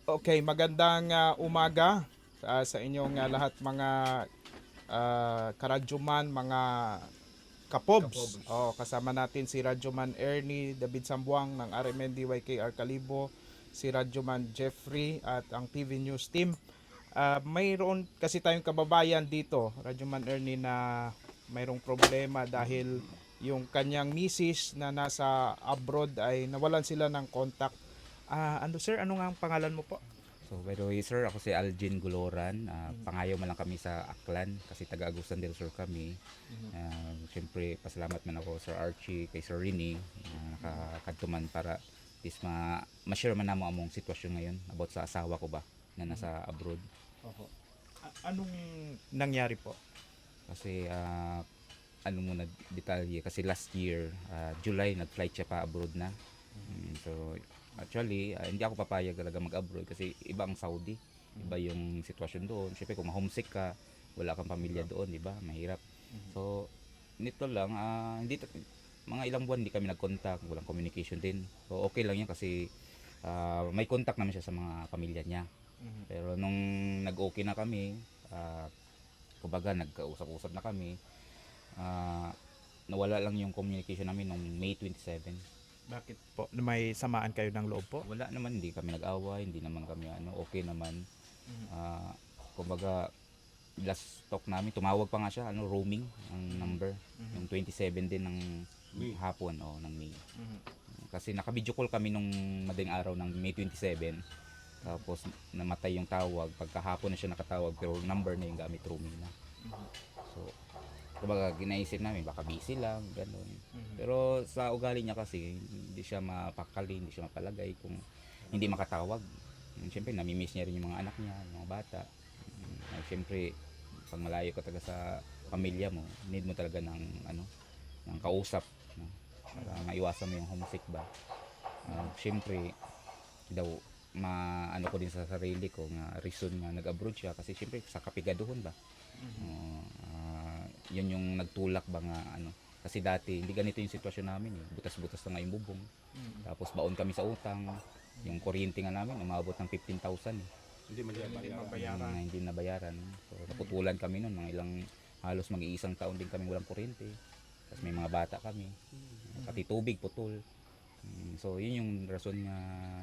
Okay, magandang umaga sa inyong lahat mga karadyoman, mga kapobs. Kapobs. Kasama natin si Radyoman Ernie David Sambuang ng RMNDYKR Kalibo, si Radyoman Jeffrey at ang PV News team. Mayroon kasi tayong kababayan dito, Radyoman Ernie, na mayroong problema dahil yung kanyang misis na nasa abroad ay nawalan sila ng contact. Ano sir, ano nga ang pangalan mo po? So, by the way, sir, ako si Algin Guloran. Pangayaw man lang kami sa Aklan kasi taga Agusan del Sur kami. Siyempre, pasalamat man ako Sir Archie, kay Sir Rini, nakakadtuman para is ma-share man namo among sitwasyon ngayon about sa asawa ko ba na nasa abroad. Oho. Anong nangyari po? Kasi ano muna detalye kasi last year July nag-flight siya pa abroad na. So actually hindi ako papayag talaga mag-abroad kasi iba ang Saudi, iba yung sitwasyon doon. Syempre kung ma-homesick ka, wala kang pamilya doon, di ba? Mahirap. So nito lang mga ilang buwan hindi kami nag-contact, walang communication din. So okay lang yan kasi may contact naman siya sa mga pamilya niya. Pero nung nag-okay na kami, kumbaga nagkausap-usap na kami, ah, nawala lang yung communication namin nung May 27. Bakit po? May samaan kayo ng loob po? Wala naman, hindi kami nag-away, hindi naman kami okay naman. Ah, kumbaga last talk namin, tumawag pa nga siya, roaming ang number, yung 27 din ng May. hapon ng May. Kasi naka-video call kami nung madaling araw ng May 27. Tapos namatay yung tawag, pagkahapon na siya nakatawag pero number na yung gamit roaming na. So kumbaga ginaisip namin baka busy lang ganun. Pero sa ugali niya kasi hindi siya mapakali, hindi siya mapalagay kung hindi makatawag. Siyempre nami-miss niya rin yung mga anak niya, yung mga bata. Siyempre pag malayo ka talaga sa pamilya mo, need mo talaga ng ng kausap, no? Para maiwasan mo yung homesick ba. Siyempre daw ko din sa sarili ko nga reason nga nag-abroad siya kasi siyempre sa kapigaduhon ba. Yun yung nagtulak ba nga kasi dati hindi ganito yung sitwasyon namin butas-butas na nga yung bubong, tapos baon kami sa utang, yung kuryente nga namin umabot ng 15,000 Hindi man yan Hindi bayaran. mabayaran. na hindi nabayaran. So naputulan kami noon mga ilang halos mag-iisang taon din kami walang kuryente, tapos may mga bata kami, pati tubig putol. So yun yung rason nga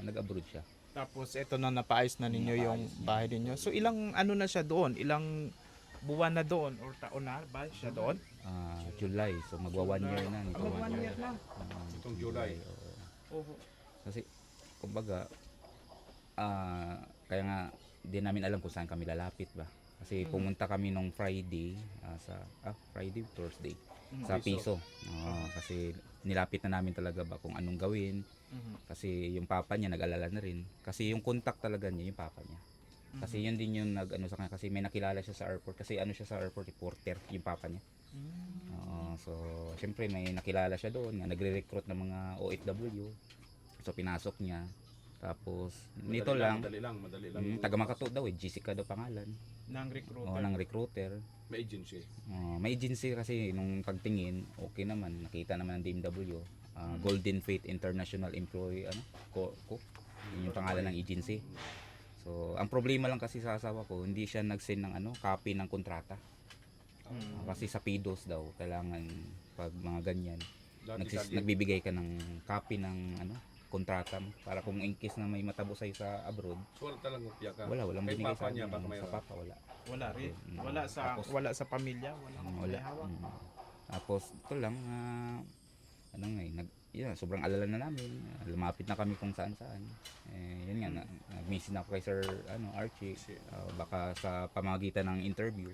nag-abroad siya. Tapos ito na napaayos na ninyo yung Napaayos niya. bahay ninyo. So ilang ano na siya doon? Ilang buwan na doon or taon na ba siya doon? July, so magwa 1 year na nito. One year na. Itong July. Oo. Oho. Kasi kumbaga kaya nga di namin alam kung saan kami lalapit ba. Kasi pumunta kami nung Friday Friday Thursday sa Piso. Piso. Kasi nilapit na namin talaga ba kung anong gawin. Kasi yung papa niya nag-alala na rin. Kasi yung contact talaga niya yung papa niya. Kasi yun din yung sa kanya kasi may nakilala siya sa airport kasi siya sa airport reporter yung papa niya. So syempre may nakilala siya doon na nagre-recruit ng mga OFW. So pinasok niya. Tapos nito lang, Madali lang. taga Makato daw Jessica daw pangalan. Ng recruiter. Ng recruiter. May agency. May agency kasi nung pagtingin, okay naman, nakita naman ng DMW. Golden Fate International Employee yun yung pangalan ng agency. So ang problema lang kasi sa asawa ko, hindi siya nag-send ng copy ng kontrata. Kasi sa PIDOS daw kailangan pag mga ganyan nagbibigay ka ng copy ng kontrata mo para kung in case na may matabo sa'yo sa abroad, So wala talagang kopya ka. walang Kay binigay papa sa niya amin. baka may Sa papa wala. Wala rin. Mm. Tapos- Wala sa pamilya, wala Wala. hawak. Tapos ito lang sobrang alala na namin. Lumapit na kami kung saan-saan. Yun nga nag-miss na ako kay Sir Archie. Baka sa pamamagitan ng interview.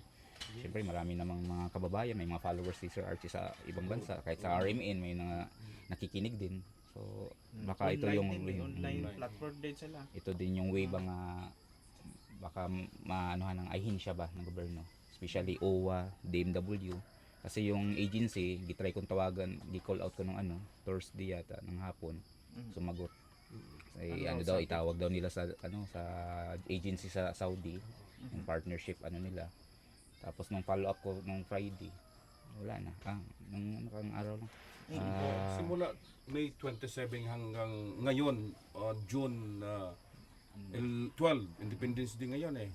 Siyempre marami namang mga kababayan, may mga followers si Sir Archie sa ibang bansa, kahit sa RMN may mga nakikinig din. So baka ito yung online platform din sila. ito din yung way ba nga baka maanuhan ng ahensya ba ng gobyerno, especially OWA, DMW. Kasi yung agency, gitry kong tawagan, gi-call out ko nung Thursday yata ng hapon. Sumagot. Daw itawag daw nila sa sa agency sa Saudi, yung partnership nila. Tapos nung follow up ko nung Friday, wala na. Nung nakang araw lang. Simula May 27 hanggang ngayon, June 12, Independence Day ngayon eh.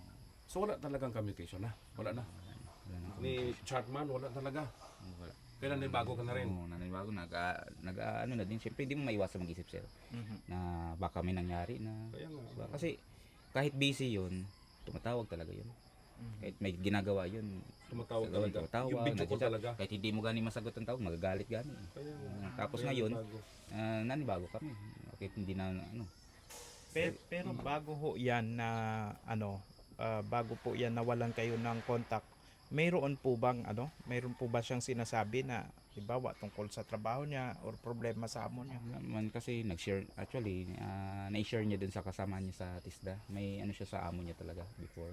So wala talagang communication na. Wala na. Wala na kami. Ni Chartman, wala talaga. Wala. Kaya nanibago ka na rin. Oo, nanibago. Ano na din. Siyempre, hindi mo maiwasan mag-isip, sir. Na baka may nangyari na. Kaya nga. Diba? Kasi kahit busy yun, tumatawag talaga yun. Kahit may ginagawa yun, Tumatawag gagawin, talaga. tumatawag, Yung video ko nandiyan siya. talaga. Kahit hindi mo gani masagot ang tawag, magagalit gani. Kaya nga. Tapos Kaya ngayon, nanibago. nanibago kami. Kahit hindi na, ano, Pero bago ho yan na bago po yan nawalan kayo ng contact, mayroon po bang mayroon po ba siyang sinasabi na halimbawa tungkol sa trabaho niya or problema sa amo niya? naman kasi nag-share, actually, na-share niya dun sa kasama niya sa TISDA. May ano siya sa amo niya talaga before.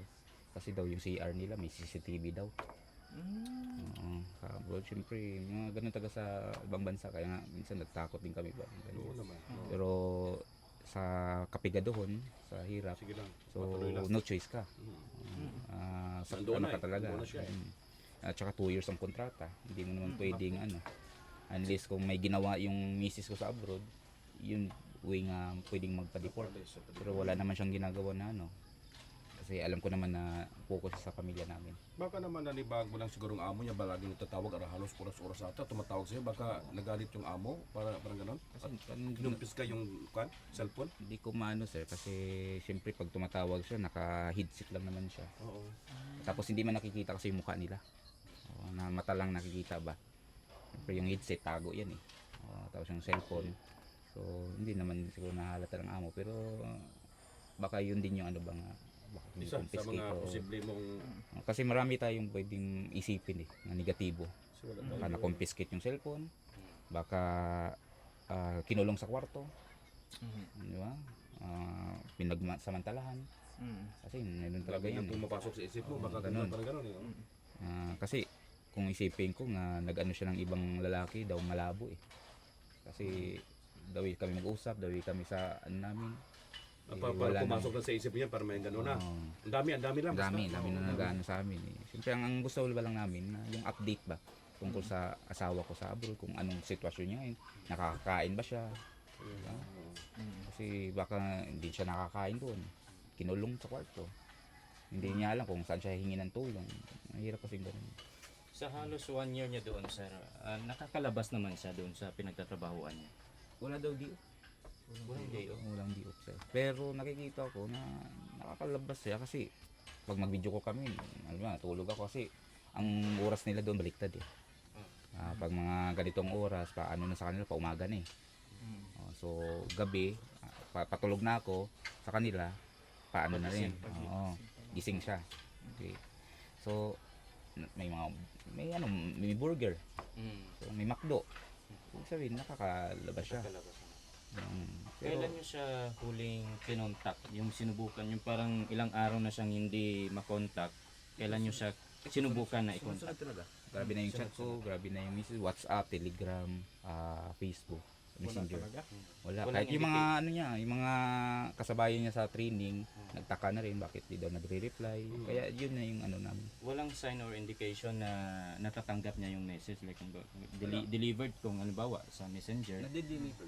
Kasi daw yung CR nila may CCTV daw. Oo. Well, syempre, mga ganun taga sa ibang bansa, kaya nga minsan nagtakot din kami ba. Oo naman. Oo. Pero sa kapigadohon, sa hirap, Sige lang. so Patuloy lang. no choice ka. Sa Nandoon ano na ka eh. talaga. Nandoon na siya eh. At saka 2 years ang kontrata. Hindi mo naman pwedeng unless kung may ginawa yung misis ko sa abroad, yun pwedeng magpa-deport. Pero wala naman siyang ginagawa na kasi alam ko naman na focus sa pamilya namin. Baka naman nanibago lang siguro ang amo niya, balagi nagtatawag, halos oras-oras ata, tumatawag sa'yo, baka nagalit yung amo, parang gano'n. Kasi Kinumpis ka yung cellphone? hindi ko maano, sir, kasi siyempre pag tumatawag siya, naka-headset lang naman siya. Oo. Tapos hindi man nakikita kasi yung mukha nila. Na mata lang nakikita ba. Siyempre yung headset, tago yan eh. Tapos yung cellphone. So hindi naman siguro nahalata ng amo. Pero baka yun din yung baka Isa sa confiscate mga o- posible mong Kasi marami tayong pwedeng isipin na negatibo. wala Baka tayo. na-confiscate yung cellphone. Baka kinulong sa kwarto. Di ba? Pinagsamantalahan. Kasi meron talaga Talaga yan yan. eh. Pumapasok sa isip mo, baka ganun. ganun, parang ganun eh. Kasi kung isipin ko nga nag-ano siya ng ibang lalaki daw malabo eh. Kasi daw kami mag-usap, daw kami sa namin. Para wala na. pumasok na sa isip niya, para may ganun na. Oo. Ang dami lang. Ang dami basta. na Oo. nag-ano sa amin eh. Siyempre ang gusto ba lang namin na yung update ba tungkol sa asawa ko sa abroad, kung anong sitwasyon niya, nakakakain ba siya. Diba? Kasi baka hindi siya nakakain doon. Kinulong sa kwarto. Hindi niya alam kung saan siya hingi ng tulong. Mahirap kasi ganun. Sa halos 1 year niya doon, sir, nakakalabas naman siya doon sa pinagtatrabahuan niya. Wala daw di Walang day off. Walang di sir. Pero nakikita ko na nakakalabas siya kasi pag mag-video ko kami, natulog ako kasi ang oras nila doon baliktad eh. Pag mga ganitong oras, paano na sa kanila, pa umaga na eh. So gabi, patulog na ako sa kanila, paano na rin. Oo, gising siya. Okay. So may may burger. So may McDo. Ibig sabihin, nakakalabas siya. Nakakalabas naman. Pero, Kailan niyo siya huling kinontak? Yung sinubukan, yung parang ilang araw na siyang hindi makontak. Kailan niyo siya sinubukan na i-contact? talaga. Grabe na yung chat ko, grabe na yung message, WhatsApp, Telegram, Facebook, Messenger. Wala. Walang Kahit yung mga yung mga kasabayan niya sa training, nagtaka na rin bakit di daw nagre-reply. Kaya yun na yung namin. Walang sign or indication na natatanggap niya yung message, like delivered kung halimbawa sa messenger. Nade-deliver.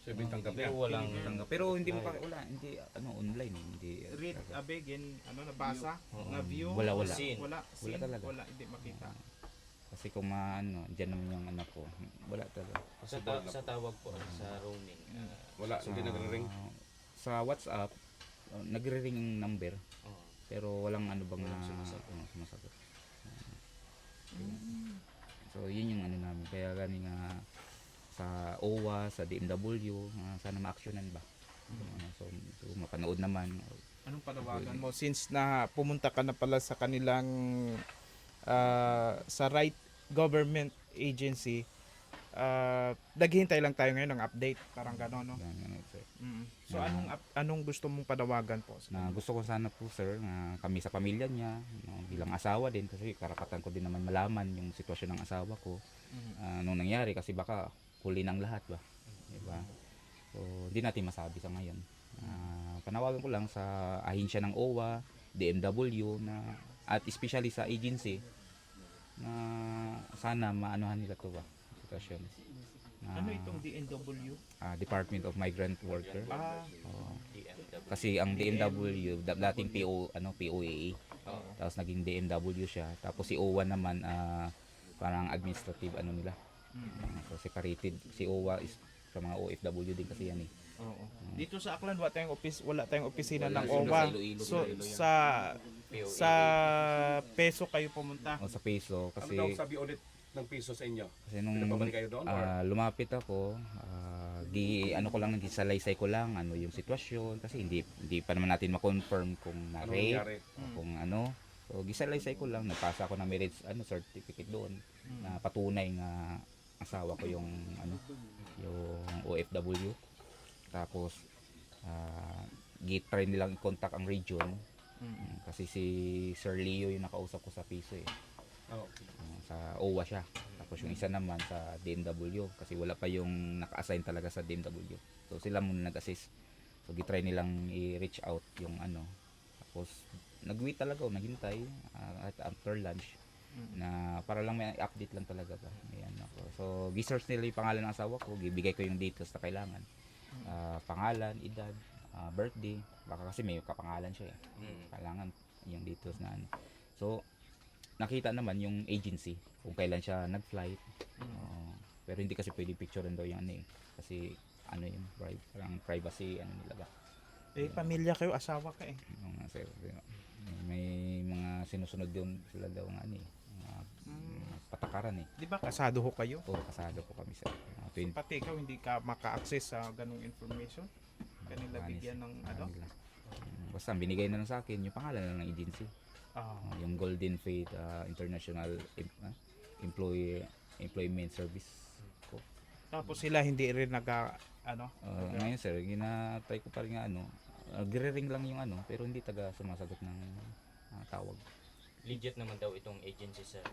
Sabi tanggap niya. Pero walang Pero hindi mo wala, hindi online, hindi. Read abegin nabasa na view Wala. Scene. wala scene, talaga. wala hindi makita. Kasi kung diyan naman yung anak ko, wala talaga. sa tawag po sa roaming. Wala, hindi nagre-ring. Sa WhatsApp, nagre-ring yung number, Oo. pero walang Sumasagot. sumasagot. So yun yung namin, kaya gani nga sa OWA, sa DMW, sana ma-actionan ba. So mapanood naman. Anong panawagan mo since na pumunta ka na pala sa kanilang sa right government agency, naghihintay lang tayo ngayon ng update, parang gano'n, no? Ganun, sir. So anong gusto mong panawagan po? Na gusto ko sana po, sir, na kami sa pamilya niya, bilang asawa din, kasi karapatan ko din naman malaman yung sitwasyon ng asawa ko nung nangyari, kasi baka huli ng lahat ba, diba? So hindi natin masabi sa ngayon. Panawagan ko lang sa ahinsya ng OWA, DMW, at especially sa agency, na sana maanuhan nila to ba sitwasyon. Ano itong DNW? Department of Migrant Worker. Ah, Oo. DMW. Kasi ang DMW, dating POAA. Tapos naging DMW siya. Tapos si OWA naman, parang administrative nila. So separated. Si OWA is sa mga OFW din kasi yan eh. Oo. Dito sa Aklan wala tayong opisina Wala, ng sino OWA. sa Iloilo, So sa Iloilo yan. sa peso kayo pumunta. O sa peso Ano kasi daw sabi ulit ng piso sa inyo? kasi nung Pinababalik kayo doon? Or lumapit ako, ko lang, gisalaysay ko lang ano yung sitwasyon kasi hindi pa naman natin ma-confirm kung ano na-rape nangyari? o kung ano. So gisalaysay ko lang, nagpasa ako ng marriage certificate doon na patunay nga asawa ko yung yung OFW. Tapos try nilang i-contact ang region. Kasi si Sir Leo yung nakausap ko sa piso eh. Oh, okay. Sa OWA siya. Tapos yung isa naman sa DMW kasi wala pa yung naka-assign talaga sa DMW. So sila muna nag-assist. So gitry nilang i-reach out yung Tapos nag-wait talaga ako, naghintay at after lunch na para lang may update lang talaga ba. Ayan ako. So gi-search nila yung pangalan ng asawa ko, gibigay ko yung details na kailangan. Pangalan, edad, birthday, baka kasi may kapangalan siya eh. Kailangan yung details na So nakita naman yung agency kung kailan siya nag-flight. Pero hindi kasi pwede picturean daw yung kasi yun, parang privacy nila ba. Pamilya kayo, asawa ka eh. Sir, may mga sinusunod yun sila daw mga patakaran eh. Di ba kasado ho kayo? Oo, kasado po kami sir. Pati ikaw hindi ka maka-access sa ganung information? Kanila bigyan ng Basta binigay na lang sa akin yung pangalan na ng agency. Yung Golden Faith International Employment Service ko. Tapos sila hindi rin Ngayon sir, gina-try ko pa rin nga gire-ring lang yung pero hindi taga sumasagot ng tawag. Legit naman daw itong agency sir,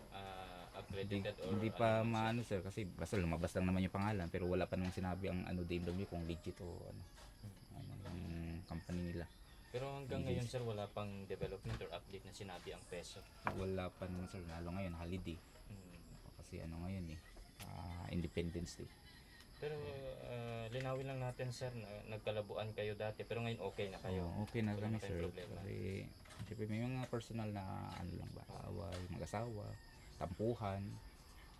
accredited or Hindi pa maano sir kasi basta lumabas lang naman yung pangalan pero wala pa namang sinabi ang DMW kung legit o yung company nila. Pero hanggang ngayon sir wala pang development or update na sinabi ang peso. Wala pa naman sir, lalo ngayon holiday. Kasi ngayon Independence Day. Pero linawin lang natin sir na nagkalabuan kayo dati pero ngayon okay na kayo. Okay na Wala kami na sir. kayong problema. Kasi siyempre may mga personal na lang ba, away, mag-asawa, tampuhan.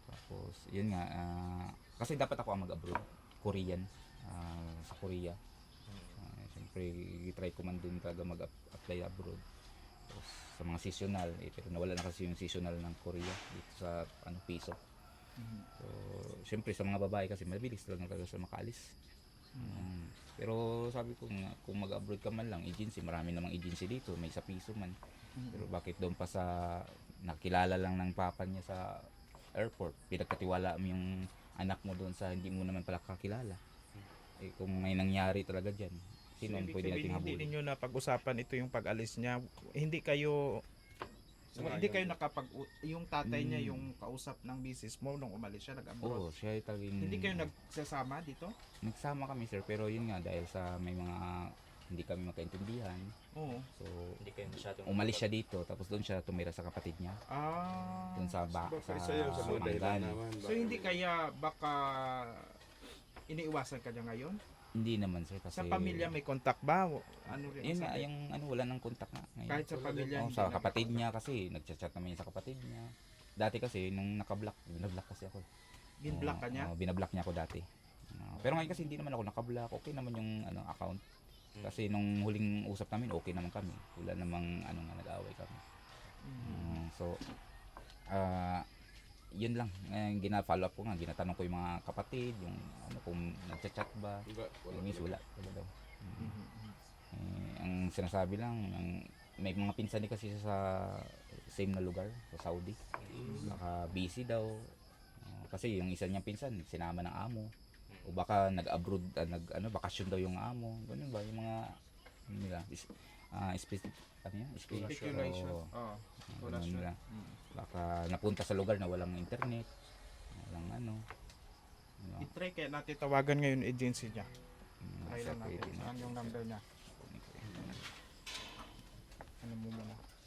Tapos yun nga, kasi dapat ako ang mag-abroad, Korean, sa Korea. Siyempre try ko man dun talaga mag-apply abroad. Tapos, sa mga seasonal, pero nawala na kasi yung seasonal ng Korea dito sa piso. So, siyempre sa mga babae kasi mabilis talaga sa makaalis. Pero sabi ko nga, kung mag-abroad ka man lang, agency, marami namang agency dito, may sa piso man. Pero bakit doon pa sa nakilala lang ng papa niya sa airport, pinagkatiwala mo yung anak mo doon sa hindi mo naman pala kakilala. Kung may nangyari talaga dyan, sino ang pwede nating Hindi habulin? ninyo napag-usapan ito yung pag-alis niya. Hindi kayo yung tatay niya yung kausap ng misis mo nung umalis siya nag-abroad. Oo, siya talagang Hindi kayo nagsasama dito? nagsama kami sir, pero yun nga dahil sa may mga hindi kami magkaintindihan. Oo. So Hindi kayo masyadong umalis siya dito tapos doon siya tumira sa kapatid niya. Doon sa Isa yun sa mga dahilan Manggan. naman. So hindi kaya baka iniiwasan ka niya ngayon? Hindi naman sir kasi Sa pamilya may contact ba? Ano rin? yun nga sabi? yung wala nang kontak nga ngayon. Kahit sa pamilya hindi Sa na- kapatid niya kasi nagchat-chat naman yun sa kapatid niya. Dati kasi nung naka-block, binablock kasi ako. Ginblock ka niya? Binablock niya ako dati. Pero ngayon kasi hindi naman ako naka-block. Okay naman yung account. Kasi nung huling usap namin, okay naman kami. Wala namang nga nag-away kami. So yun lang. Gina-follow up ko nga, ginatanong ko yung mga kapatid, yung kung nagchat-chat ba. Yung miss wala daw. Ang sinasabi lang, may mga pinsan din kasi siya sa same na lugar, sa Saudi. Baka busy daw. Kasi yung isa niyang pinsan, sinama ng amo. O baka nag-abroad, bakasyon daw yung amo. Ganun ba? Yung mga, Speculation. Oo. Ganun nila. Baka napunta sa lugar na walang internet. Walang I-try kaya natin tawagan ngayon yung agency niya. Try lang sa natin. pwede na. Saan yung number niya? Ano mo muna?